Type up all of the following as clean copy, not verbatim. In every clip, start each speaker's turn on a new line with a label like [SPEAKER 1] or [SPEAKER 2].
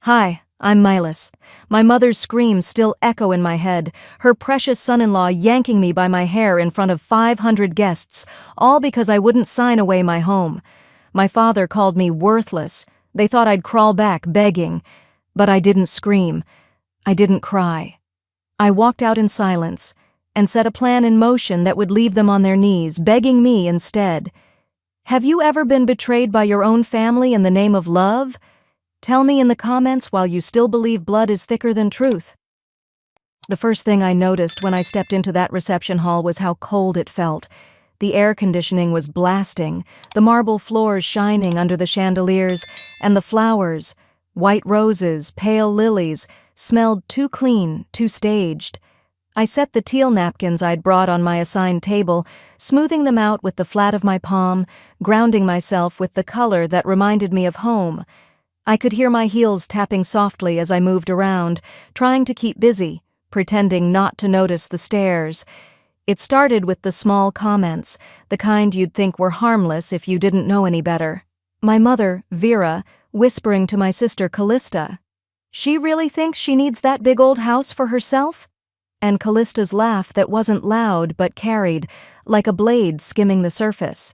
[SPEAKER 1] Hi, I'm Milas. My mother's screams still echo in my head, her precious son-in-law yanking me by my hair in front of 500 guests, all because I wouldn't sign away my home. My father called me worthless. They thought I'd crawl back begging. But I didn't scream. I didn't cry. I walked out in silence and set a plan in motion that would leave them on their knees, begging me instead. Have you ever been betrayed by your own family in the name of love? Tell me in the comments while you still believe blood is thicker than truth. The first thing I noticed when I stepped into that reception hall was how cold it felt. The air conditioning was blasting, the marble floors shining under the chandeliers, and the flowers, white roses, pale lilies, smelled too clean, too staged. I set the teal napkins I'd brought on my assigned table, smoothing them out with the flat of my palm, grounding myself with the color that reminded me of home. I could hear my heels tapping softly as I moved around, trying to keep busy, pretending not to notice the stares. It started with the small comments, the kind you'd think were harmless if you didn't know any better. My mother, Vera, whispering to my sister Callista, "She really thinks she needs that big old house for herself?" And Callista's laugh that wasn't loud but carried, like a blade skimming the surface.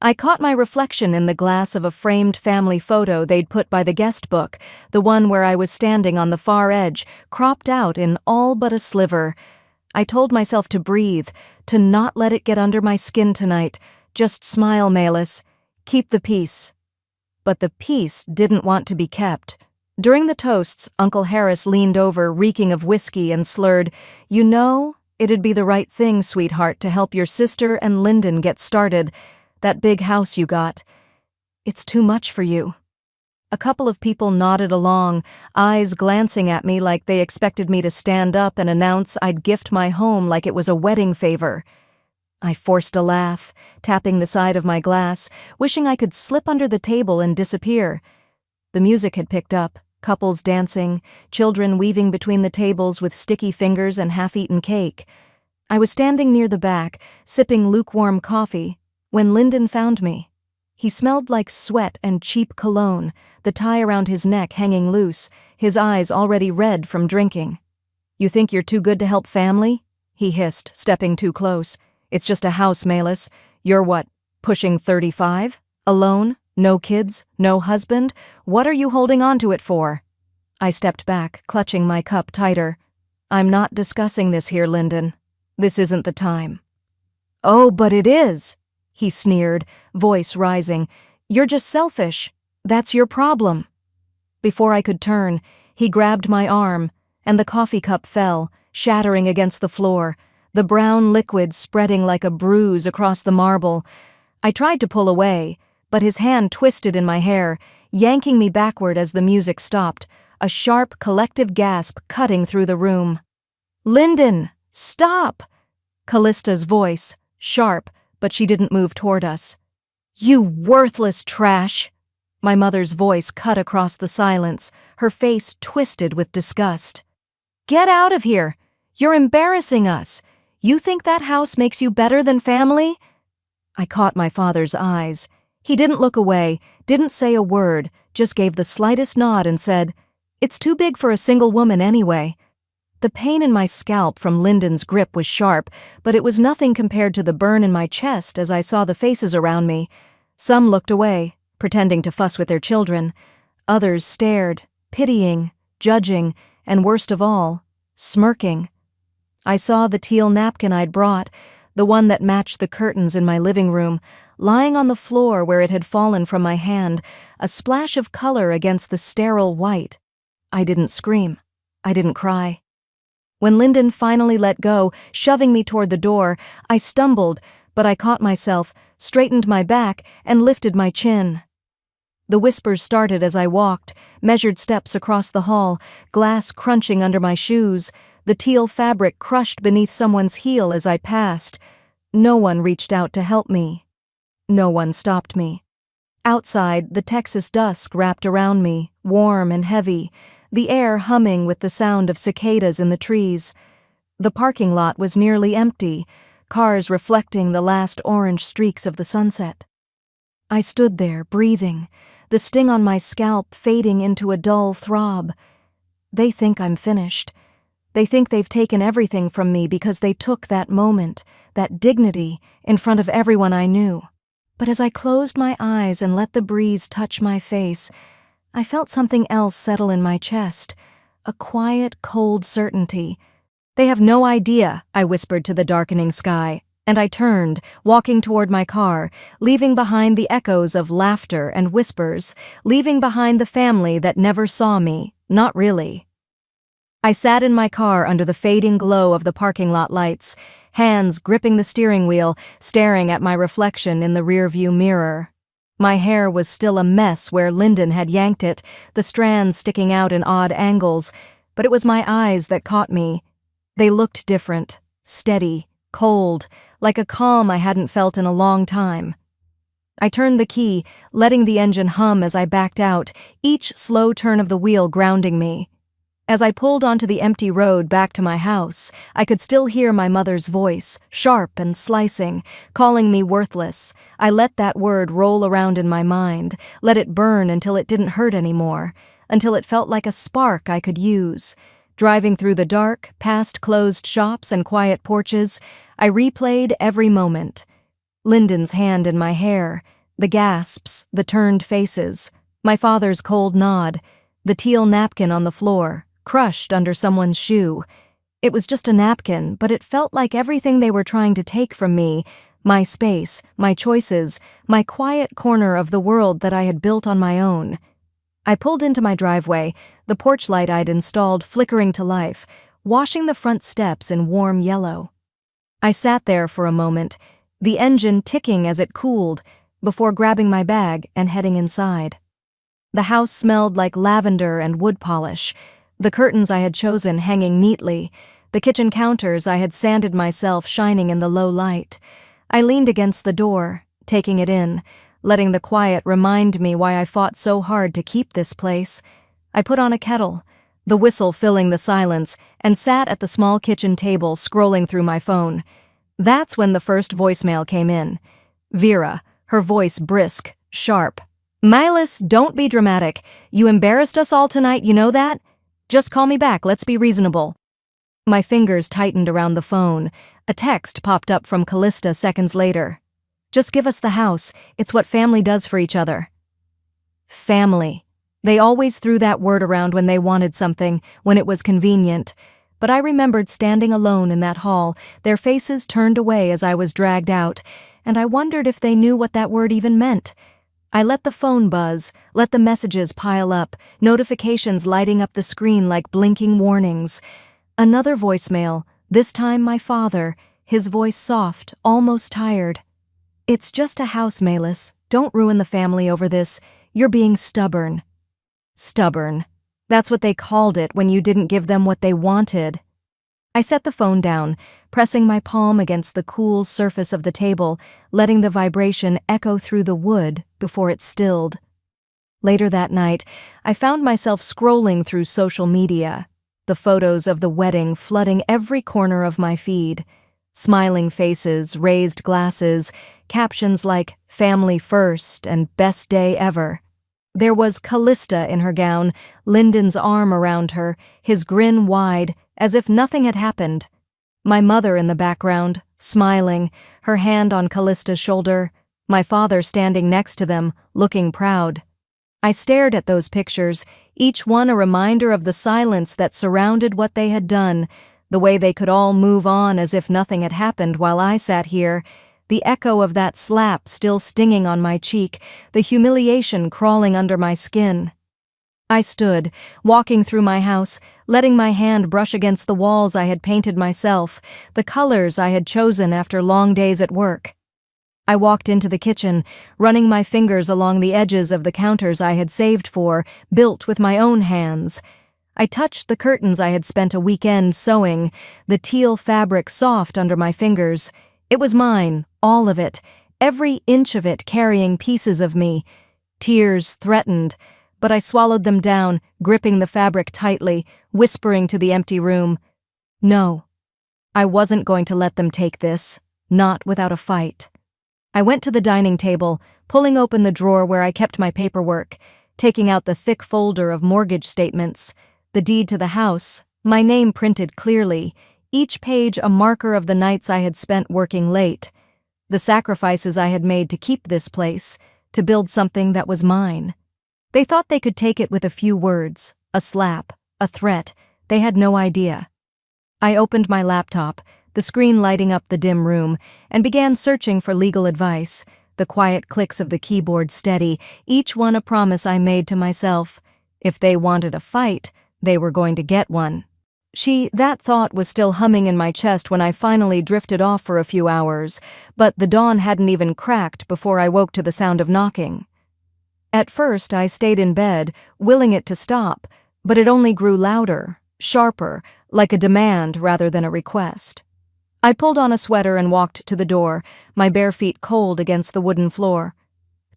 [SPEAKER 1] I caught my reflection in the glass of a framed family photo they'd put by the guest book, the one where I was standing on the far edge, cropped out in all but a sliver. I told myself to breathe, to not let it get under my skin tonight. Just smile, Malis. Keep the peace. But the peace didn't want to be kept. During the toasts, Uncle Harris leaned over, reeking of whiskey, and slurred, "You know, it'd be the right thing, sweetheart, to help your sister and Lyndon get started. That big house you got. It's too much for you." A couple of people nodded along, eyes glancing at me like they expected me to stand up and announce I'd gift my home like it was a wedding favor. I forced a laugh, tapping the side of my glass, wishing I could slip under the table and disappear. The music had picked up, couples dancing, children weaving between the tables with sticky fingers and half-eaten cake. I was standing near the back, sipping lukewarm coffee, when Lyndon found me. He smelled like sweat and cheap cologne, the tie around his neck hanging loose, his eyes already red from drinking. "You think you're too good to help family?" he hissed, stepping too close. "It's just a house, Malis. You're what, pushing 35? Alone? No kids? No husband? What are you holding on to it for?" I stepped back, clutching my cup tighter. "I'm not discussing this here, Lyndon. This isn't the time." "Oh, but it is," he sneered, voice rising. "You're just selfish. That's your problem." Before I could turn, he grabbed my arm, and the coffee cup fell, shattering against the floor, the brown liquid spreading like a bruise across the marble. I tried to pull away, but his hand twisted in my hair, yanking me backward as the music stopped, a sharp, collective gasp cutting through the room. "Lyndon, stop!" Callista's voice, sharp, but she didn't move toward us. "You worthless trash!" My mother's voice cut across the silence, her face twisted with disgust. "Get out of here! You're embarrassing us! You think that house makes you better than family?" I caught my father's eyes. He didn't look away, didn't say a word, just gave the slightest nod and said, "It's too big for a single woman anyway." The pain in my scalp from Lyndon's grip was sharp, but it was nothing compared to the burn in my chest as I saw the faces around me. Some looked away, pretending to fuss with their children. Others stared, pitying, judging, and worst of all, smirking. I saw the teal napkin I'd brought, the one that matched the curtains in my living room, lying on the floor where it had fallen from my hand, a splash of color against the sterile white. I didn't scream. I didn't cry. When Lyndon finally let go, shoving me toward the door, I stumbled, but I caught myself, straightened my back, and lifted my chin. The whispers started as I walked, measured steps across the hall, glass crunching under my shoes, the teal fabric crushed beneath someone's heel as I passed. No one reached out to help me. No one stopped me. Outside, the Texas dusk wrapped around me, warm and heavy, the air humming with the sound of cicadas in the trees. The parking lot was nearly empty, cars reflecting the last orange streaks of the sunset. I stood there, breathing, the the sting on my scalp fading into a dull throb. They think I'm finished. They think they've taken everything from me because they took that moment, that dignity, in front of everyone I knew. But as I closed my eyes and let the breeze touch my face, I felt something else settle in my chest, a quiet, cold certainty. "They have no idea," I whispered to the darkening sky, and I turned, walking toward my car, leaving behind the echoes of laughter and whispers, leaving behind the family that never saw me, not really. I sat in my car under the fading glow of the parking lot lights, hands gripping the steering wheel, staring at my reflection in the rearview mirror. My hair was still a mess where Lyndon had yanked it, the strands sticking out in odd angles, but it was my eyes that caught me. They looked different, steady, cold, like a calm I hadn't felt in a long time. I turned the key, letting the engine hum as I backed out, each slow turn of the wheel grounding me. As I pulled onto the empty road back to my house, I could still hear my mother's voice, sharp and slicing, calling me worthless. I let that word roll around in my mind, let it burn until it didn't hurt anymore, until it felt like a spark I could use. Driving through the dark, past closed shops and quiet porches, I replayed every moment. Lyndon's hand in my hair, the gasps, the turned faces, my father's cold nod, the teal napkin on the floor, crushed under someone's shoe. It was just a napkin, but it felt like everything they were trying to take from me, my space, my choices, my quiet corner of the world that I had built on my own. I pulled into my driveway, the porch light I'd installed flickering to life, washing the front steps in warm yellow. I sat there for a moment, the engine ticking as it cooled, before grabbing my bag and heading inside. The house smelled like lavender and wood polish, the curtains I had chosen hanging neatly, the kitchen counters I had sanded myself shining in the low light. I leaned against the door, taking it in, letting the quiet remind me why I fought so hard to keep this place. I put on a kettle, the whistle filling the silence, and sat at the small kitchen table scrolling through my phone. That's when the first voicemail came in. Vera, her voice brisk, sharp. "Miles, don't be dramatic. You embarrassed us all tonight, you know that? Just call me back, let's be reasonable." My fingers tightened around the phone. A text popped up from Callista seconds later. "Just give us the house. It's what family does for each other." Family. They always threw that word around when they wanted something, when it was convenient. But I remembered standing alone in that hall, their faces turned away as I was dragged out, and I wondered if they knew what that word even meant. I let the phone buzz, let the messages pile up, notifications lighting up the screen like blinking warnings. Another voicemail, this time my father, his voice soft, almost tired. "It's just a house, Melis. Don't ruin the family over this. You're being stubborn." Stubborn. That's what they called it when you didn't give them what they wanted. I set the phone down, pressing my palm against the cool surface of the table, letting the vibration echo through the wood before it stilled. Later that night, I found myself scrolling through social media, the photos of the wedding flooding every corner of my feed. Smiling faces, raised glasses, captions like "family first" and "best day ever." There was Callista in her gown, Lyndon's arm around her, his grin wide, as if nothing had happened. My mother in the background, smiling, her hand on Callista's shoulder, my father standing next to them, looking proud. I stared at those pictures, each one a reminder of the silence that surrounded what they had done, the way they could all move on as if nothing had happened while I sat here, the echo of that slap still stinging on my cheek, the humiliation crawling under my skin. I stood, walking through my house, letting my hand brush against the walls I had painted myself, the colors I had chosen after long days at work. I walked into the kitchen, running my fingers along the edges of the counters I had saved for, built with my own hands. I touched the curtains I had spent a weekend sewing, the teal fabric soft under my fingers. It was mine, all of it, every inch of it carrying pieces of me. Tears threatened, but I swallowed them down, gripping the fabric tightly, whispering to the empty room, "No, I wasn't going to let them take this, not without a fight." I went to the dining table, pulling open the drawer where I kept my paperwork, taking out the thick folder of mortgage statements, the deed to the house, my name printed clearly, each page a marker of the nights I had spent working late, the sacrifices I had made to keep this place, to build something that was mine. They thought they could take it with a few words, a slap, a threat. They had no idea. I opened my laptop, the screen lighting up the dim room, and began searching for legal advice, the quiet clicks of the keyboard steady, each one a promise I made to myself. If they wanted a fight, they were going to get one. That thought was still humming in my chest when I finally drifted off for a few hours, but the dawn hadn't even cracked before I woke to the sound of knocking. At first, I stayed in bed, willing it to stop, but it only grew louder, sharper, like a demand rather than a request. I pulled on a sweater and walked to the door, my bare feet cold against the wooden floor.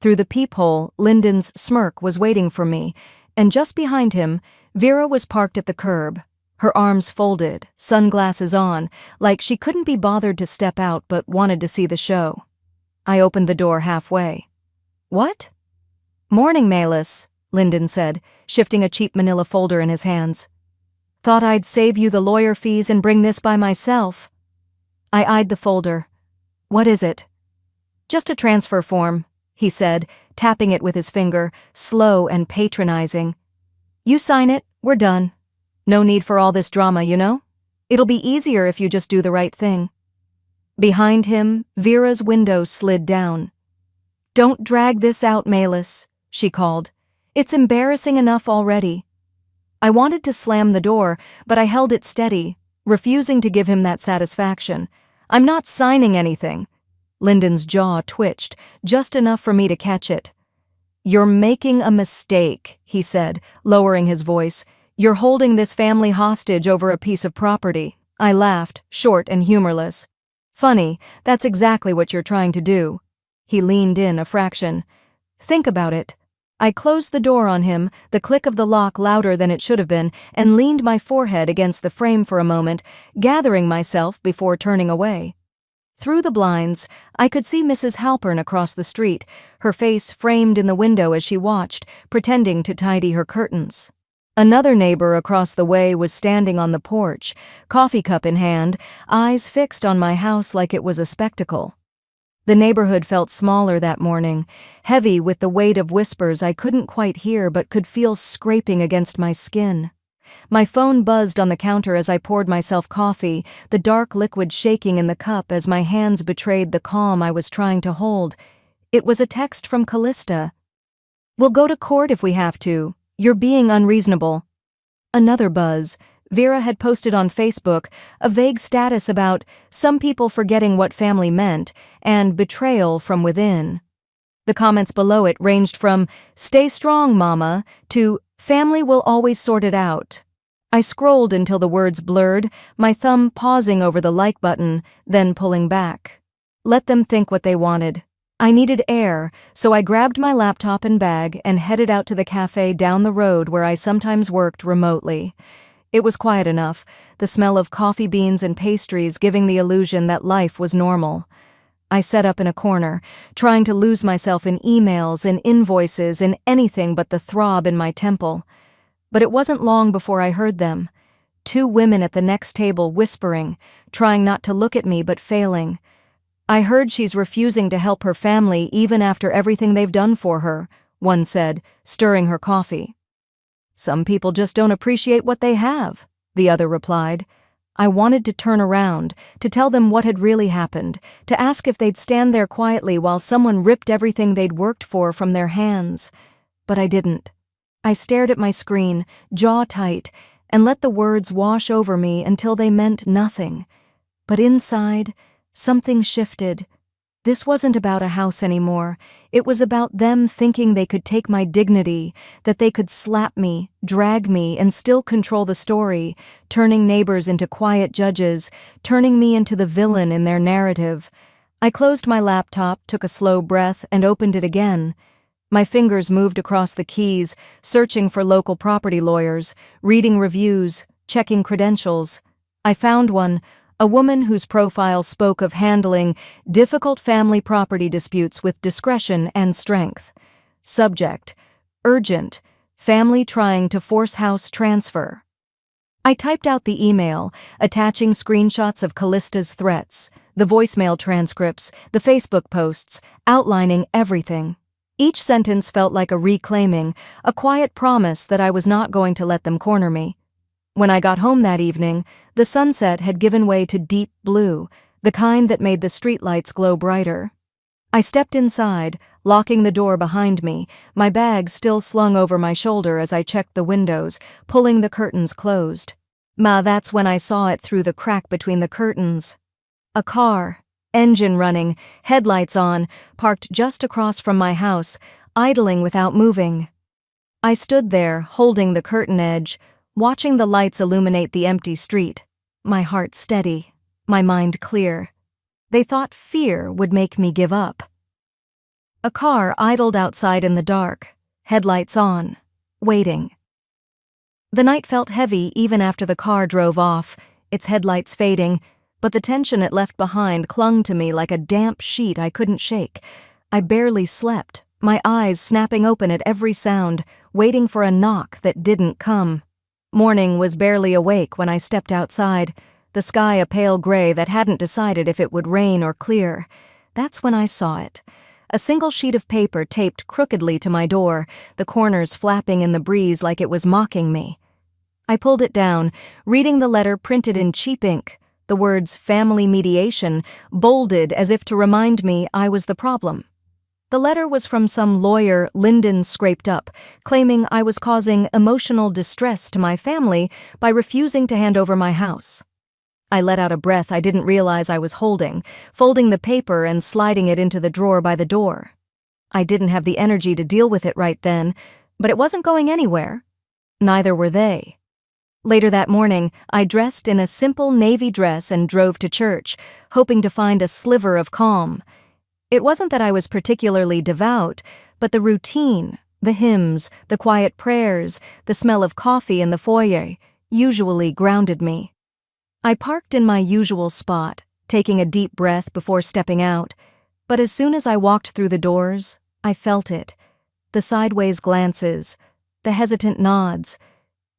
[SPEAKER 1] Through the peephole, Lyndon's smirk was waiting for me, and just behind him, Vera was parked at the curb, her arms folded, sunglasses on, like she couldn't be bothered to step out but wanted to see the show. I opened the door halfway. "What?" "Morning, Malis," Lyndon said, shifting a cheap manila folder in his hands. "Thought I'd save you the lawyer fees and bring this by myself." I eyed the folder. "What is it?" "Just a transfer form," he said, tapping it with his finger, slow and patronizing. "You sign it, we're done. No need for all this drama, you know? It'll be easier if you just do the right thing." Behind him, Vera's window slid down. "Don't drag this out, Malis," she called. "It's embarrassing enough already." I wanted to slam the door, but I held it steady, refusing to give him that satisfaction. "I'm not signing anything." Lyndon's jaw twitched, just enough for me to catch it. "You're making a mistake," he said, lowering his voice. "You're holding this family hostage over a piece of property." I laughed, short and humorless. "Funny, that's exactly what you're trying to do." He leaned in a fraction. "Think about it." I closed the door on him, the click of the lock louder than it should have been, and leaned my forehead against the frame for a moment, gathering myself before turning away. Through the blinds, I could see Mrs. Halpern across the street, her face framed in the window as she watched, pretending to tidy her curtains. Another neighbor across the way was standing on the porch, coffee cup in hand, eyes fixed on my house like it was a spectacle. The neighborhood felt smaller that morning, heavy with the weight of whispers I couldn't quite hear but could feel scraping against my skin. My phone buzzed on the counter as I poured myself coffee, the dark liquid shaking in the cup as my hands betrayed the calm I was trying to hold. It was a text from Callista. "We'll go to court if we have to. You're being unreasonable." Another buzz. Vera had posted on Facebook a vague status about some people forgetting what family meant and betrayal from within. The comments below it ranged from "Stay strong, mama" to "Family will always sort it out." I scrolled until the words blurred, my thumb pausing over the like button, then pulling back. Let them think what they wanted. I needed air, so I grabbed my laptop and bag and headed out to the cafe down the road where I sometimes worked remotely. It was quiet enough, the smell of coffee beans and pastries giving the illusion that life was normal. I sat up in a corner, trying to lose myself in emails and invoices and anything but the throb in my temple. But it wasn't long before I heard them. Two women at the next table whispering, trying not to look at me but failing. "I heard she's refusing to help her family even after everything they've done for her," one said, stirring her coffee. "Some people just don't appreciate what they have," the other replied. I wanted to turn around, to tell them what had really happened, to ask if they'd stand there quietly while someone ripped everything they'd worked for from their hands. But I didn't. I stared at my screen, jaw tight, and let the words wash over me until they meant nothing. But inside, something shifted. This wasn't about a house anymore. It was about them thinking they could take my dignity, that they could slap me, drag me, and still control the story, turning neighbors into quiet judges, turning me into the villain in their narrative. I closed my laptop, took a slow breath, and opened it again. My fingers moved across the keys, searching for local property lawyers, reading reviews, checking credentials. I found one, A woman whose profile spoke of handling difficult family property disputes with discretion and strength. Subject: urgent, family trying to force house transfer. I typed out the email, attaching screenshots of Callista's threats, the voicemail transcripts, the Facebook posts, outlining everything. Each sentence felt like a reclaiming, a quiet promise that I was not going to let them corner me. When I got home that evening, the sunset had given way to deep blue, the kind that made the streetlights glow brighter. I stepped inside, locking the door behind me, my bag still slung over my shoulder as I checked the windows, pulling the curtains closed. That's when I saw it through the crack between the curtains. A car, engine running, headlights on, parked just across from my house, idling without moving. I stood there, holding the curtain edge, watching the lights illuminate the empty street, my heart steady, my mind clear. They thought fear would make me give up. A car idled outside in the dark, headlights on, waiting. The night felt heavy even after the car drove off, its headlights fading, but the tension it left behind clung to me like a damp sheet I couldn't shake. I barely slept, my eyes snapping open at every sound, waiting for a knock that didn't come. Morning was barely awake when I stepped outside, the sky a pale gray that hadn't decided if it would rain or clear. That's when I saw it. A single sheet of paper taped crookedly to my door, the corners flapping in the breeze like it was mocking me. I pulled it down, reading the letter printed in cheap ink, the words family mediation bolded as if to remind me I was the problem. The letter was from some lawyer Lyndon scraped up, claiming I was causing emotional distress to my family by refusing to hand over my house. I let out a breath I didn't realize I was holding, folding the paper and sliding it into the drawer by the door. I didn't have the energy to deal with it right then, but it wasn't going anywhere. Neither were they. Later that morning, I dressed in a simple navy dress and drove to church, hoping to find a sliver of calm. It wasn't that I was particularly devout, but the routine, the hymns, the quiet prayers, the smell of coffee in the foyer, usually grounded me. I parked in my usual spot, taking a deep breath before stepping out, but as soon as I walked through the doors, I felt it. The sideways glances, the hesitant nods.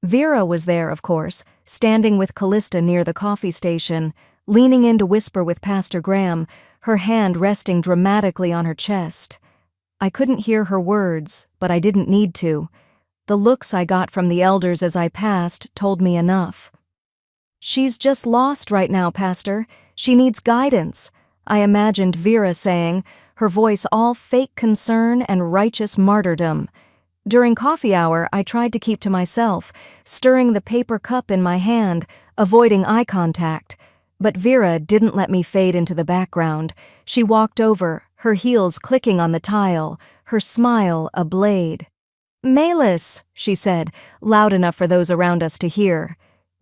[SPEAKER 1] Vera was there, of course, standing with Callista near the coffee station, leaning in to whisper with Pastor Graham, her hand resting dramatically on her chest. I couldn't hear her words, but I didn't need to. The looks I got from the elders as I passed told me enough. "She's just lost right now, Pastor. She needs guidance," I imagined Vera saying, her voice all fake concern and righteous martyrdom. During coffee hour, I tried to keep to myself, stirring the paper cup in my hand, avoiding eye contact. But Vera didn't let me fade into the background. She walked over, her heels clicking on the tile, her smile a blade. "Melis," she said, loud enough for those around us to hear.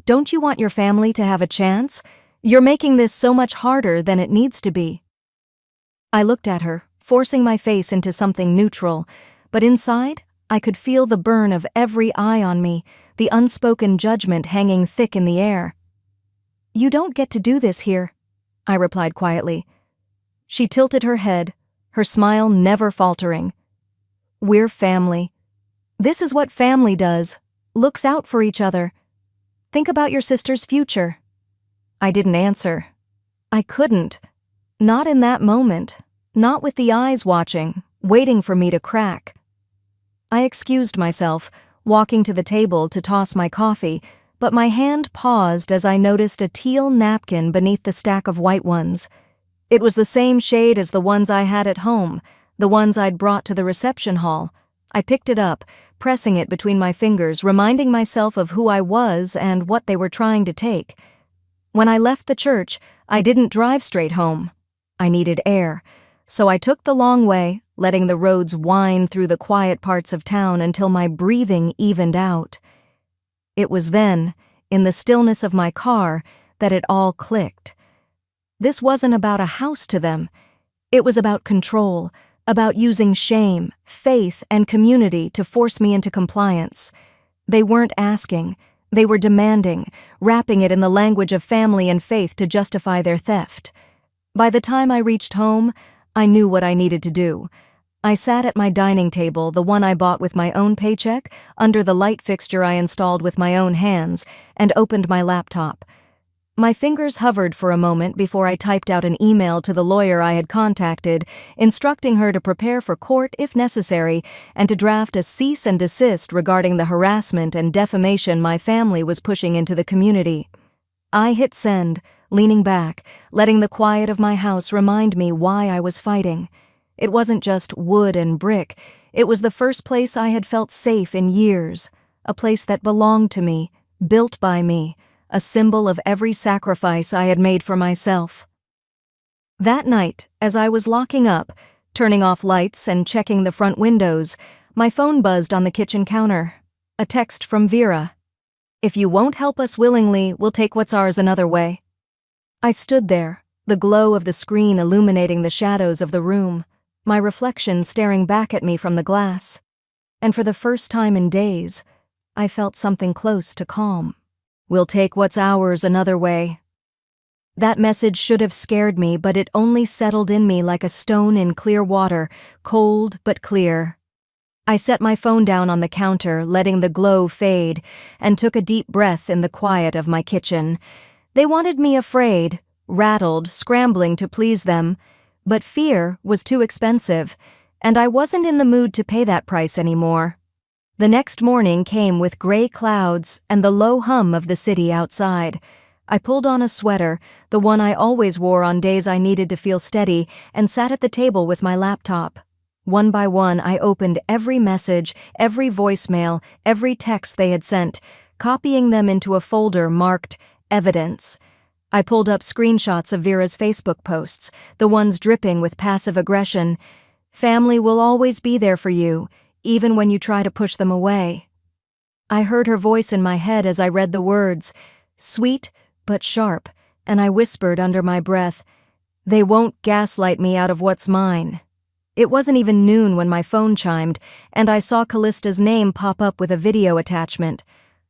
[SPEAKER 1] "Don't you want your family to have a chance? You're making this so much harder than it needs to be." I looked at her, forcing my face into something neutral, but inside, I could feel the burn of every eye on me, the unspoken judgment hanging thick in the air. "You don't get to do this here," I replied quietly. She tilted her head, her smile never faltering. "We're family. This is what family does, looks out for each other. Think about your sister's future." I didn't answer. I couldn't. Not in that moment. Not with the eyes watching, waiting for me to crack. I excused myself, walking to the table to toss my coffee, but my hand paused as I noticed a teal napkin beneath the stack of white ones. It was the same shade as the ones I had at home, the ones I'd brought to the reception hall. I picked it up, pressing it between my fingers, reminding myself of who I was and what they were trying to take. When I left the church, I didn't drive straight home. I needed air, so I took the long way, letting the roads wind through the quiet parts of town until my breathing evened out. It was then, in the stillness of my car, that it all clicked. This wasn't about a house to them. It was about control, about using shame, faith, and community to force me into compliance. They weren't asking. They were demanding, wrapping it in the language of family and faith to justify their theft. By the time I reached home, I knew what I needed to do. I sat at my dining table, the one I bought with my own paycheck, under the light fixture I installed with my own hands, and opened my laptop. My fingers hovered for a moment before I typed out an email to the lawyer I had contacted, instructing her to prepare for court if necessary and to draft a cease and desist regarding the harassment and defamation my family was pushing into the community. I hit send, leaning back, letting the quiet of my house remind me why I was fighting. It wasn't just wood and brick, it was the first place I had felt safe in years, a place that belonged to me, built by me, a symbol of every sacrifice I had made for myself. That night, as I was locking up, turning off lights and checking the front windows, my phone buzzed on the kitchen counter. A text from Vera. "If you won't help us willingly, we'll take what's ours another way." I stood there, the glow of the screen illuminating the shadows of the room, my reflection staring back at me from the glass. And for the first time in days, I felt something close to calm. "We'll take what's ours another way." That message should have scared me, but it only settled in me like a stone in clear water, cold but clear. I set my phone down on the counter, letting the glow fade, and took a deep breath in the quiet of my kitchen. They wanted me afraid, rattled, scrambling to please them, but fear was too expensive, and I wasn't in the mood to pay that price anymore. The next morning came with gray clouds and the low hum of the city outside. I pulled on a sweater, the one I always wore on days I needed to feel steady, and sat at the table with my laptop. One by one, I opened every message, every voicemail, every text they had sent, copying them into a folder marked Evidence. I pulled up screenshots of Vera's Facebook posts, the ones dripping with passive aggression. "Family will always be there for you, even when you try to push them away." I heard her voice in my head as I read the words, sweet but sharp, and I whispered under my breath, "They won't gaslight me out of what's mine." It wasn't even noon when my phone chimed, and I saw Callista's name pop up with a video attachment.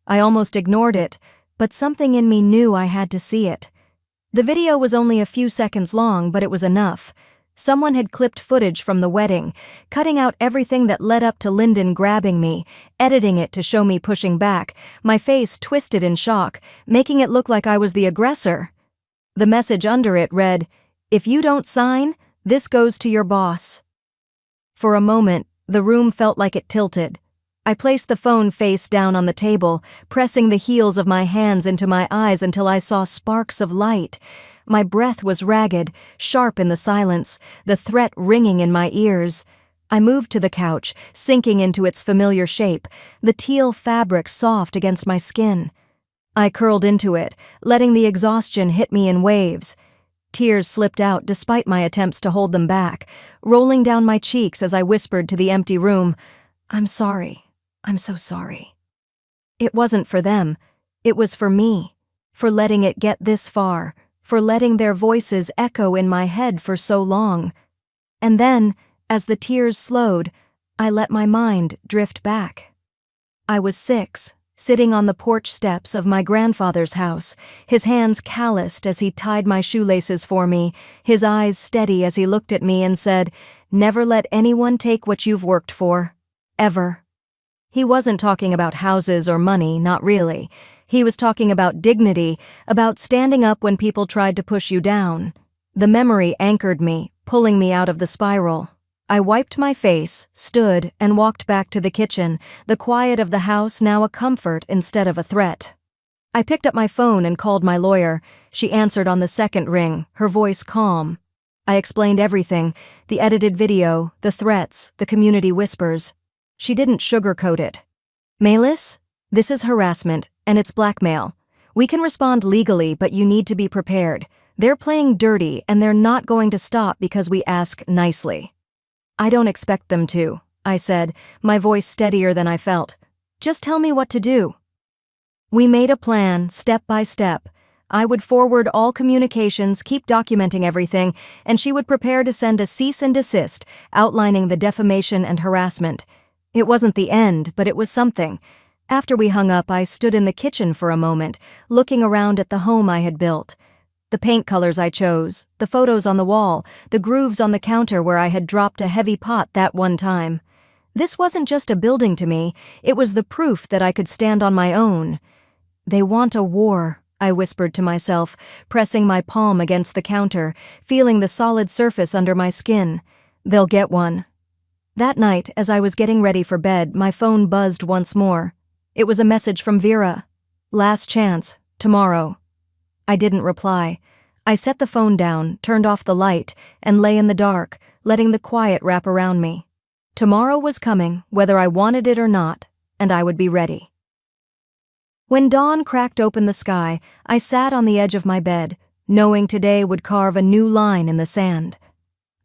[SPEAKER 1] I almost ignored it, but something in me knew I had to see it. The video was only a few seconds long, but it was enough. Someone had clipped footage from the wedding, cutting out everything that led up to Lyndon grabbing me, editing it to show me pushing back, my face twisted in shock, making it look like I was the aggressor. The message under it read, "If you don't sign, this goes to your boss." For a moment, the room felt like it tilted. I placed the phone face down on the table, pressing the heels of my hands into my eyes until I saw sparks of light. My breath was ragged, sharp in the silence, the threat ringing in my ears. I moved to the couch, sinking into its familiar shape, the teal fabric soft against my skin. I curled into it, letting the exhaustion hit me in waves. Tears slipped out despite my attempts to hold them back, rolling down my cheeks as I whispered to the empty room, "I'm sorry. I'm so sorry." It wasn't for them. It was for me. For letting it get this far. For letting their voices echo in my head for so long. And then, as the tears slowed, I let my mind drift back. I was 6, sitting on the porch steps of my grandfather's house, his hands calloused as he tied my shoelaces for me, his eyes steady as he looked at me and said, "Never let anyone take what you've worked for. Ever." He wasn't talking about houses or money, not really. He was talking about dignity, about standing up when people tried to push you down. The memory anchored me, pulling me out of the spiral. I wiped my face, stood, and walked back to the kitchen, the quiet of the house now a comfort instead of a threat. I picked up my phone and called my lawyer. She answered on the second ring, her voice calm. I explained everything, the edited video, the threats, the community whispers. She didn't sugarcoat it. "Melis, this is harassment, and it's blackmail. We can respond legally, but you need to be prepared. They're playing dirty, and they're not going to stop because we ask nicely." "I don't expect them to," I said, my voice steadier than I felt. "Just tell me what to do." We made a plan, step by step. I would forward all communications, keep documenting everything, and she would prepare to send a cease and desist, outlining the defamation and harassment. It wasn't the end, but it was something. After we hung up, I stood in the kitchen for a moment, looking around at the home I had built. The paint colors I chose, the photos on the wall, the grooves on the counter where I had dropped a heavy pot that one time. This wasn't just a building to me, it was the proof that I could stand on my own. "They want a war," I whispered to myself, pressing my palm against the counter, feeling the solid surface under my skin. "They'll get one." That night, as I was getting ready for bed, my phone buzzed once more. It was a message from Vera. "Last chance, tomorrow." I didn't reply. I set the phone down, turned off the light, and lay in the dark, letting the quiet wrap around me. Tomorrow was coming, whether I wanted it or not, and I would be ready. When dawn cracked open the sky, I sat on the edge of my bed, knowing today would carve a new line in the sand.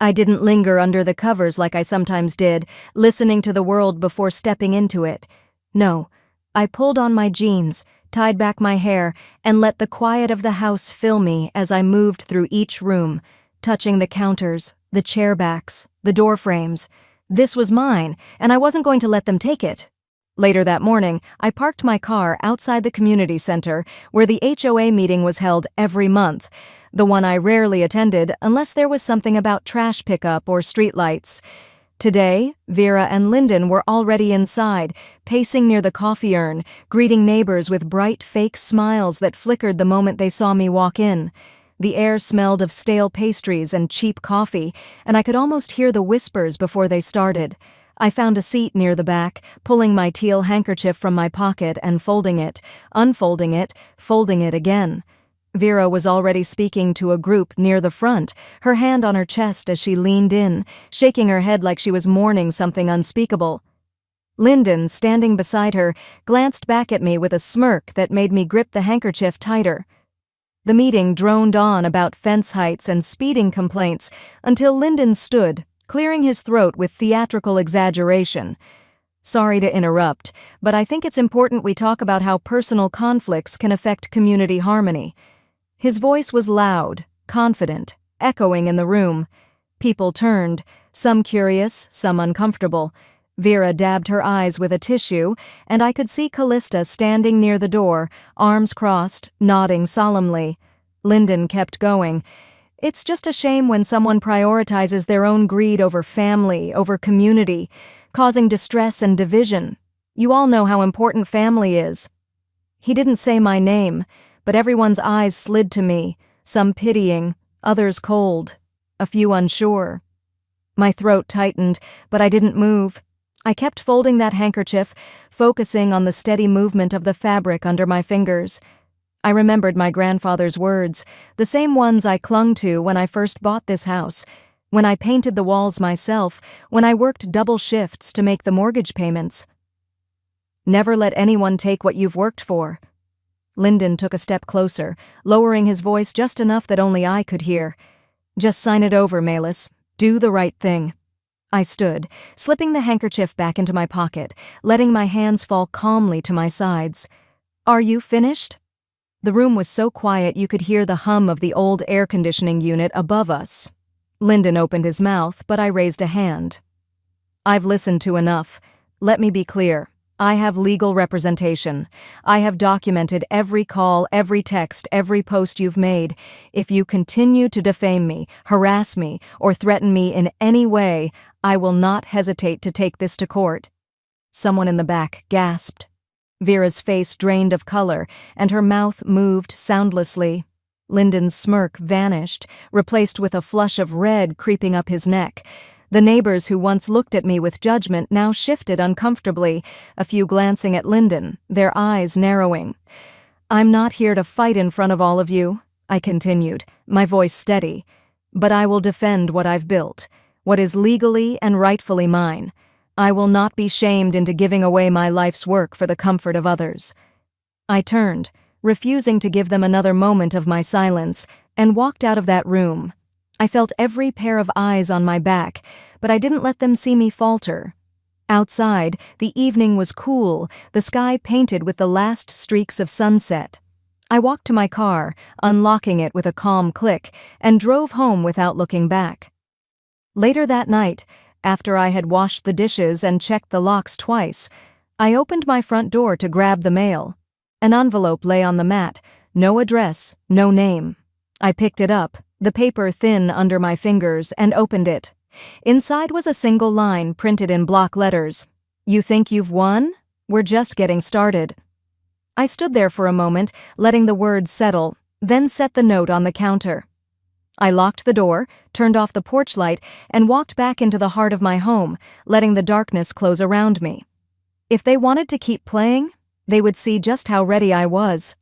[SPEAKER 1] I didn't linger under the covers like I sometimes did, listening to the world before stepping into it. No, I pulled on my jeans, tied back my hair, and let the quiet of the house fill me as I moved through each room, touching the counters, the chair backs, the door frames. This was mine, and I wasn't going to let them take it. Later that morning, I parked my car outside the community center, where the HOA meeting was held every month, the one I rarely attended unless there was something about trash pickup or streetlights. Today, Vera and Lyndon were already inside, pacing near the coffee urn, greeting neighbors with bright fake smiles that flickered the moment they saw me walk in. The air smelled of stale pastries and cheap coffee, and I could almost hear the whispers before they started. I found a seat near the back, pulling my teal handkerchief from my pocket and folding it, unfolding it, folding it again. Vera was already speaking to a group near the front, her hand on her chest as she leaned in, shaking her head like she was mourning something unspeakable. Lyndon, standing beside her, glanced back at me with a smirk that made me grip the handkerchief tighter. The meeting droned on about fence heights and speeding complaints until Lyndon stood, clearing his throat with theatrical exaggeration. "Sorry to interrupt, but I think it's important we talk about how personal conflicts can affect community harmony." His voice was loud, confident, echoing in the room. People turned, some curious, some uncomfortable. Vera dabbed her eyes with a tissue, and I could see Callista standing near the door, arms crossed, nodding solemnly. Lyndon kept going. "It's just a shame when someone prioritizes their own greed over family, over community, causing distress and division. You all know how important family is." He didn't say my name, but everyone's eyes slid to me, some pitying, others cold, a few unsure. My throat tightened, but I didn't move. I kept folding that handkerchief, focusing on the steady movement of the fabric under my fingers. I remembered my grandfather's words, the same ones I clung to when I first bought this house, when I painted the walls myself, when I worked double shifts to make the mortgage payments. "Never let anyone take what you've worked for." Lyndon took a step closer, lowering his voice just enough that only I could hear. "Just sign it over, Melis. Do the right thing." I stood, slipping the handkerchief back into my pocket, letting my hands fall calmly to my sides. "Are you finished?" The room was so quiet you could hear the hum of the old air conditioning unit above us. Lyndon opened his mouth, but I raised a hand. "I've listened to enough. Let me be clear. I have legal representation. I have documented every call, every text, every post you've made. If you continue to defame me, harass me, or threaten me in any way, I will not hesitate to take this to court." Someone in the back gasped. Vera's face drained of color, and her mouth moved soundlessly. Lyndon's smirk vanished, replaced with a flush of red creeping up his neck. The neighbors who once looked at me with judgment now shifted uncomfortably, a few glancing at Lyndon, their eyes narrowing. "I'm not here to fight in front of all of you," I continued, my voice steady. "But I will defend what I've built, what is legally and rightfully mine. I will not be shamed into giving away my life's work for the comfort of others." I turned, refusing to give them another moment of my silence, and walked out of that room. I felt every pair of eyes on my back, but I didn't let them see me falter. Outside, the evening was cool, the sky painted with the last streaks of sunset. I walked to my car, unlocking it with a calm click, and drove home without looking back. Later that night, after I had washed the dishes and checked the locks twice, I opened my front door to grab the mail. An envelope lay on the mat, no address, no name. I picked it up, the paper thin under my fingers, and opened it. Inside was a single line printed in block letters. "You think you've won? We're just getting started." I stood there for a moment, letting the words settle, then set the note on the counter. I locked the door, turned off the porch light, and walked back into the heart of my home, letting the darkness close around me. If they wanted to keep playing, they would see just how ready I was.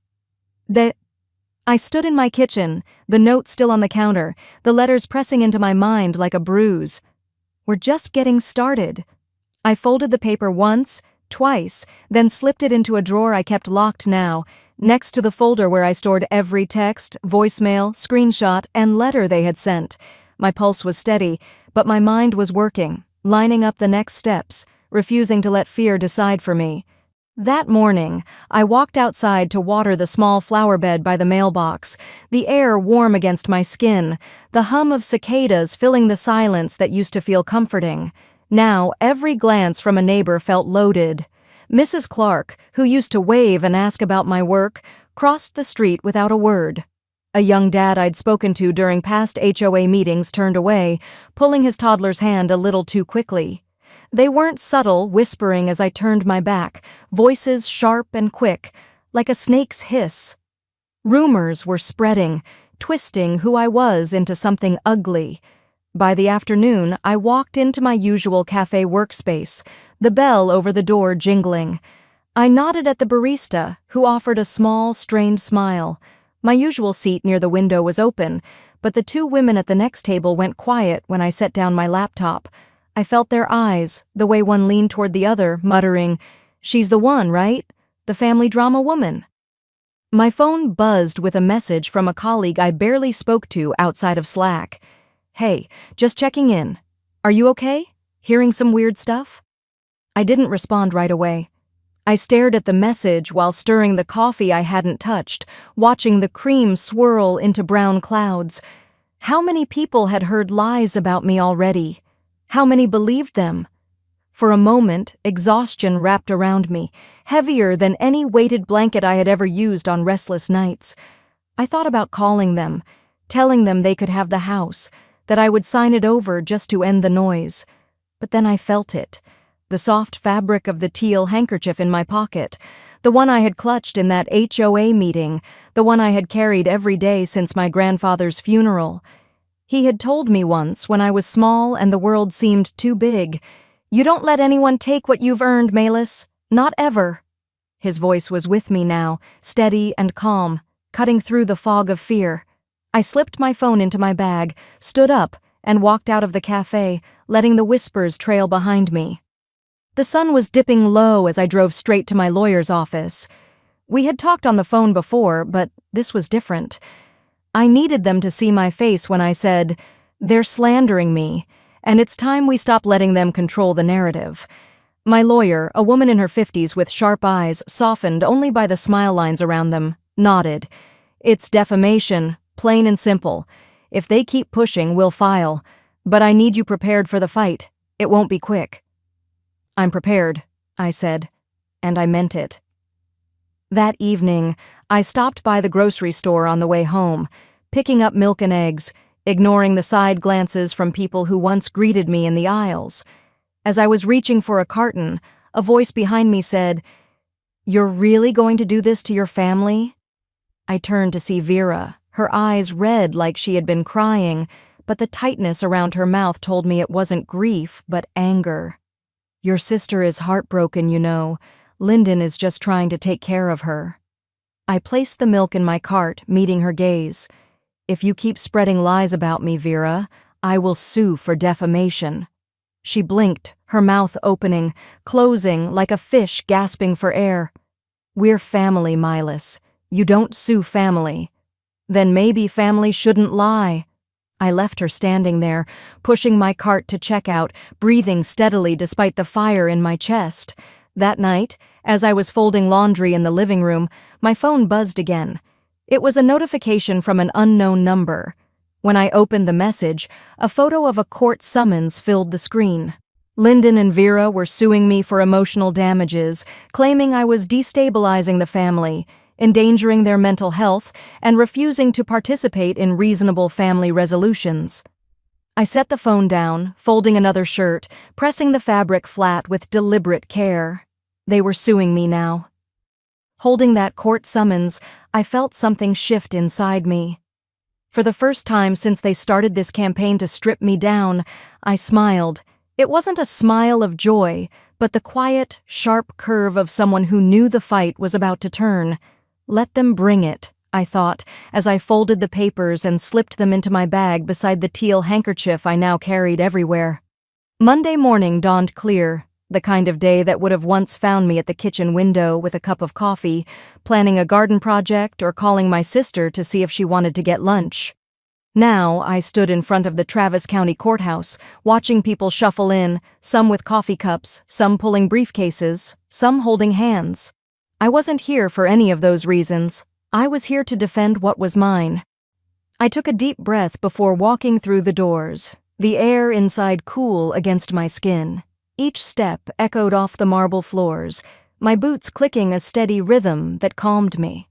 [SPEAKER 1] I stood in my kitchen, the note still on the counter, the letters pressing into my mind like a bruise. We're just getting started. I folded the paper once, twice, then slipped it into a drawer I kept locked now, next to the folder where I stored every text, voicemail, screenshot, and letter they had sent. My pulse was steady, but my mind was working, lining up the next steps, refusing to let fear decide for me. That morning, I walked outside to water the small flower bed by the mailbox, the air warm against my skin, the hum of cicadas filling the silence that used to feel comforting. Now, every glance from a neighbor felt loaded. Mrs. Clark, who used to wave and ask about my work, crossed the street without a word. A young dad I'd spoken to during past HOA meetings turned away, pulling his toddler's hand a little too quickly. They weren't subtle, whispering as I turned my back, voices sharp and quick, like a snake's hiss. Rumors were spreading, twisting who I was into something ugly. By the afternoon, I walked into my usual cafe workspace, the bell over the door jingling. I nodded at the barista, who offered a small, strained smile. My usual seat near the window was open, but the two women at the next table went quiet when I set down my laptop. I felt their eyes, the way one leaned toward the other, muttering, "She's the one, right? The family drama woman." My phone buzzed with a message from a colleague I barely spoke to outside of Slack. "Hey, just checking in. Are you okay? Hearing some weird stuff?" I didn't respond right away. I stared at the message while stirring the coffee I hadn't touched, watching the cream swirl into brown clouds. How many people had heard lies about me already? How many believed them? For a moment, exhaustion wrapped around me, heavier than any weighted blanket I had ever used on restless nights. I thought about calling them, telling them they could have the house, that I would sign it over just to end the noise. But then I felt it, the soft fabric of the teal handkerchief in my pocket, the one I had clutched in that HOA meeting, the one I had carried every day since my grandfather's funeral. He had told me once, when I was small and the world seemed too big, "You don't let anyone take what you've earned, Malis. Not ever." His voice was with me now, steady and calm, cutting through the fog of fear. I slipped my phone into my bag, stood up, and walked out of the cafe, letting the whispers trail behind me. The sun was dipping low as I drove straight to my lawyer's office. We had talked on the phone before, but this was different. I needed them to see my face when I said, "They're slandering me, and it's time we stop letting them control the narrative." My lawyer, a woman in her 50s with sharp eyes, softened only by the smile lines around them, nodded. "It's defamation, plain and simple. If they keep pushing, we'll file. But I need you prepared for the fight. It won't be quick." "I'm prepared," I said, and I meant it. That evening, I stopped by the grocery store on the way home, picking up milk and eggs, ignoring the side glances from people who once greeted me in the aisles. As I was reaching for a carton, a voice behind me said, "You're really going to do this to your family?" I turned to see Vera, her eyes red like she had been crying, but the tightness around her mouth told me it wasn't grief, but anger. "Your sister is heartbroken, you know. Lyndon is just trying to take care of her." I placed the milk in my cart, meeting her gaze. "If you keep spreading lies about me, Vera, I will sue for defamation." She blinked, her mouth opening, closing like a fish gasping for air. "We're family, Milas. You don't sue family." "Then maybe family shouldn't lie." I left her standing there, pushing my cart to checkout, breathing steadily despite the fire in my chest. That night, as I was folding laundry in the living room, my phone buzzed again. It was a notification from an unknown number. When I opened the message, a photo of a court summons filled the screen. Lyndon and Vera were suing me for emotional damages, claiming I was destabilizing the family, endangering their mental health, and refusing to participate in reasonable family resolutions. I set the phone down, folding another shirt, pressing the fabric flat with deliberate care. They were suing me now. Holding that court summons, I felt something shift inside me. For the first time since they started this campaign to strip me down, I smiled. It wasn't a smile of joy, but the quiet, sharp curve of someone who knew the fight was about to turn. Let them bring it, I thought, as I folded the papers and slipped them into my bag beside the teal handkerchief I now carried everywhere. Monday morning dawned clear, the kind of day that would have once found me at the kitchen window with a cup of coffee, planning a garden project or calling my sister to see if she wanted to get lunch. Now I stood in front of the Travis County Courthouse, watching people shuffle in, some with coffee cups, some pulling briefcases, some holding hands. I wasn't here for any of those reasons. I was here to defend what was mine. I took a deep breath before walking through the doors, the air inside cool against my skin. Each step echoed off the marble floors, my boots clicking a steady rhythm that calmed me.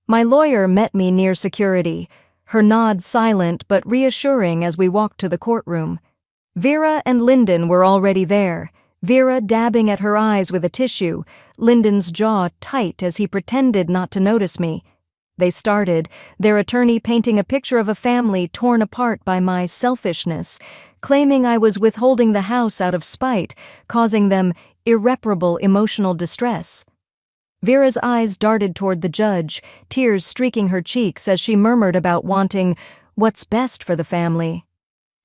[SPEAKER 1] My lawyer met me near security, her nod silent but reassuring as we walked to the courtroom. Vera and Lyndon were already there, Vera dabbing at her eyes with a tissue, Lyndon's jaw tight as he pretended not to notice me. They started, their attorney painting a picture of a family torn apart by my selfishness, claiming I was withholding the house out of spite, causing them irreparable emotional distress. Vera's eyes darted toward the judge, tears streaking her cheeks as she murmured about wanting what's best for the family.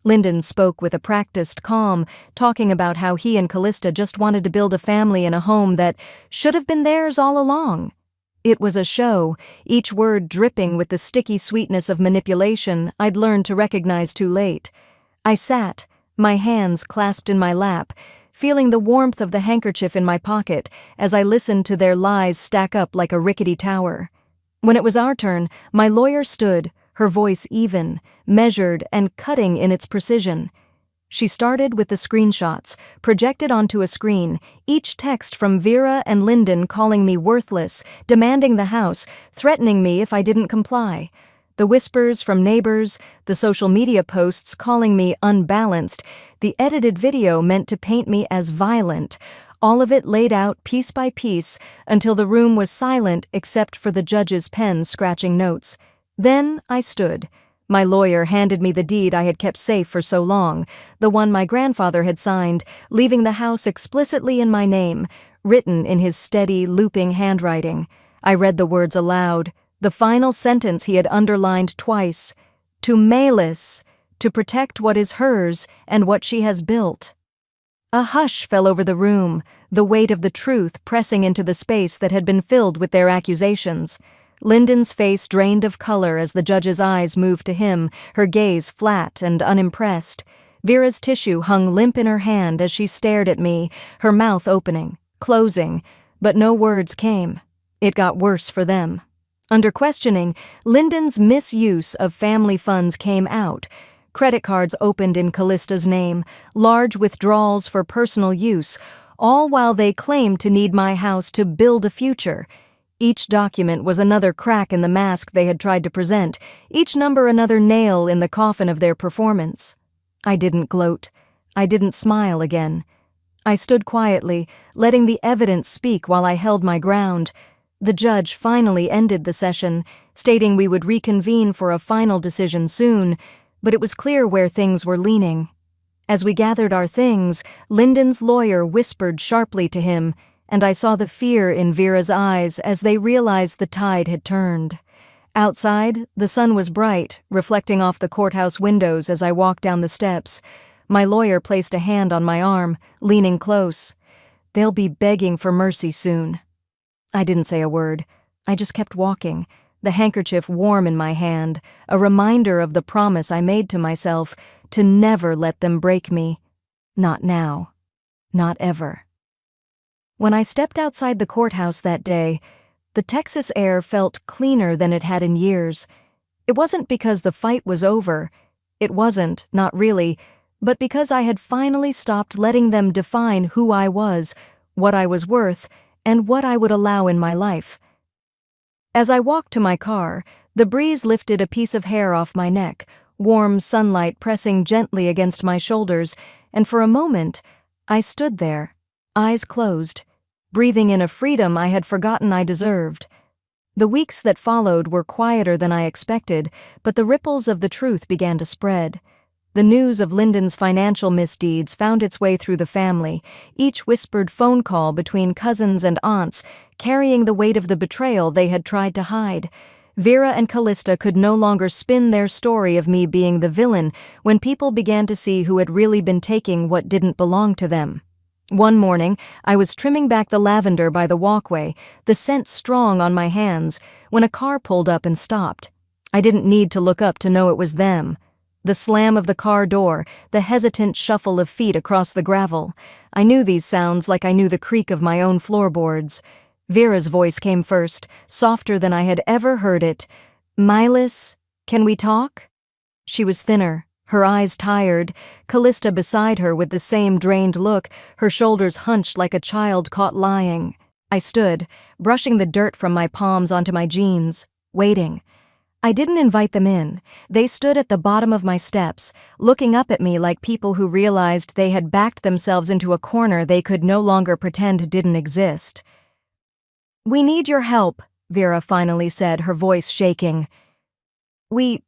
[SPEAKER 1] Lyndon spoke with a practiced calm, talking about how he and Callista just wanted to build a family in a home that should have been theirs all along. It was a show, each word dripping with the sticky sweetness of manipulation I'd learned to recognize too late. I sat, my hands clasped in my lap, feeling the warmth of the handkerchief in my pocket as I listened to their lies stack up like a rickety tower. When it was our turn, my lawyer stood, her voice even, measured and cutting in its precision. She started with the screenshots, projected onto a screen, each text from Vera and Lyndon calling me worthless, demanding the house, threatening me if I didn't comply. The whispers from neighbors, the social media posts calling me unbalanced, the edited video meant to paint me as violent, all of it laid out piece by piece until the room was silent except for the judge's pen scratching notes. Then I stood. My lawyer handed me the deed I had kept safe for so long, the one my grandfather had signed, leaving the house explicitly in my name, written in his steady, looping handwriting. I read the words aloud, the final sentence he had underlined twice. To Melis, to protect what is hers and what she has built. A hush fell over the room, the weight of the truth pressing into the space that had been filled with their accusations. Lyndon's face drained of color as the judge's eyes moved to him, her gaze flat and unimpressed. Vera's tissue hung limp in her hand as she stared at me, her mouth opening, closing, but no words came. It got worse for them. Under questioning, Lyndon's misuse of family funds came out. Credit cards opened in Callista's name, large withdrawals for personal use, all while they claimed to need my house to build a future. Each document was another crack in the mask they had tried to present, each number another nail in the coffin of their performance. I didn't gloat. I didn't smile again. I stood quietly, letting the evidence speak while I held my ground. The judge finally ended the session, stating we would reconvene for a final decision soon, but it was clear where things were leaning. As we gathered our things, Lyndon's lawyer whispered sharply to him, and I saw the fear in Vera's eyes as they realized the tide had turned. Outside, the sun was bright, reflecting off the courthouse windows as I walked down the steps. My lawyer placed a hand on my arm, leaning close. They'll be begging for mercy soon. I didn't say a word. I just kept walking, the handkerchief warm in my hand, a reminder of the promise I made to myself to never let them break me. Not now. Not ever. When I stepped outside the courthouse that day, the Texas air felt cleaner than it had in years. It wasn't because the fight was over. It wasn't, not really, but because I had finally stopped letting them define who I was, what I was worth, and what I would allow in my life. As I walked to my car, the breeze lifted a piece of hair off my neck, warm sunlight pressing gently against my shoulders, and for a moment, I stood there, eyes closed, breathing in a freedom I had forgotten I deserved. The weeks that followed were quieter than I expected, but the ripples of the truth began to spread. The news of Lyndon's financial misdeeds found its way through the family, each whispered phone call between cousins and aunts, carrying the weight of the betrayal they had tried to hide. Vera and Callista could no longer spin their story of me being the villain when people began to see who had really been taking what didn't belong to them. One morning, I was trimming back the lavender by the walkway, the scent strong on my hands, when a car pulled up and stopped. I didn't need to look up to know it was them. The slam of the car door, the hesitant shuffle of feet across the gravel. I knew these sounds like I knew the creak of my own floorboards. Vera's voice came first, softer than I had ever heard it. "Milas, can we talk?" She was thinner, her eyes tired, Callista beside her with the same drained look, her shoulders hunched like a child caught lying. I stood, brushing the dirt from my palms onto my jeans, waiting. I didn't invite them in. They stood at the bottom of my steps, looking up at me like people who realized they had backed themselves into a corner they could no longer pretend didn't exist. "We need your help," Vera finally said, her voice shaking. We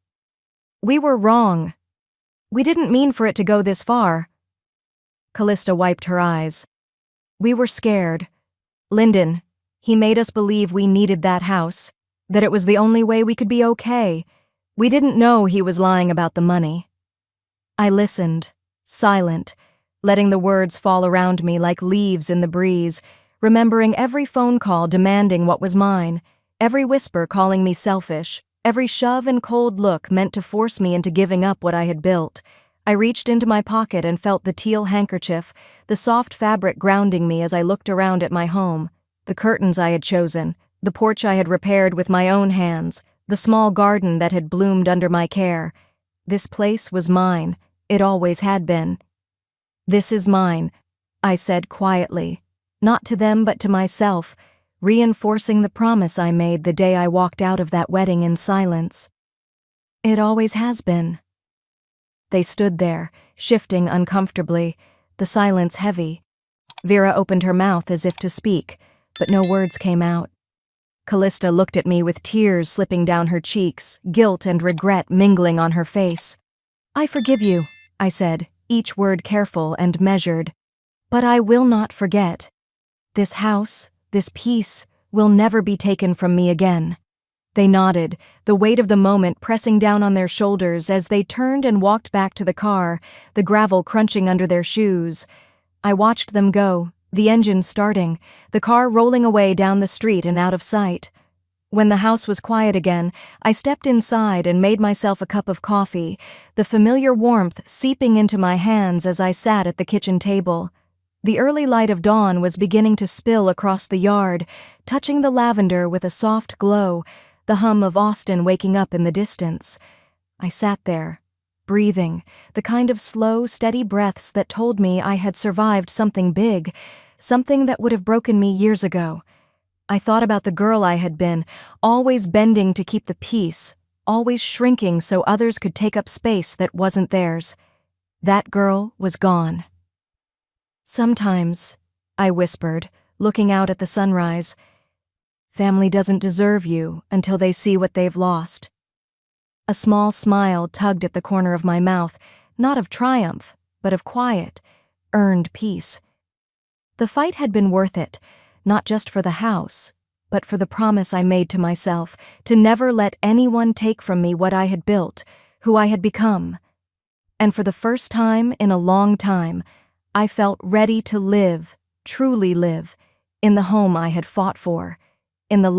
[SPEAKER 1] were wrong. We didn't mean for it to go this far." Callista wiped her eyes. "We were scared. Lyndon, he made us believe we needed that house, that it was the only way we could be okay. We didn't know he was lying about the money." I listened, silent, letting the words fall around me like leaves in the breeze, remembering every phone call demanding what was mine, every whisper calling me selfish, every shove and cold look meant to force me into giving up what I had built. I reached into my pocket and felt the teal handkerchief, the soft fabric grounding me as I looked around at my home, the curtains I had chosen, the porch I had repaired with my own hands, the small garden that had bloomed under my care. This place was mine. It always had been. "This is mine," I said quietly, not to them but to myself, reinforcing the promise I made the day I walked out of that wedding in silence. "It always has been." They stood there, shifting uncomfortably, the silence heavy. Vera opened her mouth as if to speak, but no words came out. Callista looked at me with tears slipping down her cheeks, guilt and regret mingling on her face. "I forgive you," I said, each word careful and measured. "But I will not forget. This house, this peace, will never be taken from me again." They nodded, the weight of the moment pressing down on their shoulders as they turned and walked back to the car, the gravel crunching under their shoes. I watched them go, the engine starting, the car rolling away down the street and out of sight. When the house was quiet again, I stepped inside and made myself a cup of coffee, the familiar warmth seeping into my hands as I sat at the kitchen table. The early light of dawn was beginning to spill across the yard, touching the lavender with a soft glow, the hum of Austin waking up in the distance. I sat there, breathing, the kind of slow, steady breaths that told me I had survived something big, something that would have broken me years ago. I thought about the girl I had been, always bending to keep the peace, always shrinking so others could take up space that wasn't theirs. That girl was gone. "Sometimes," I whispered, looking out at the sunrise, "family doesn't deserve you until they see what they've lost." A small smile tugged at the corner of my mouth, not of triumph, but of quiet, earned peace. The fight had been worth it, not just for the house, but for the promise I made to myself to never let anyone take from me what I had built, who I had become. And for the first time in a long time, I felt ready to live, truly live, in the home I had fought for, in the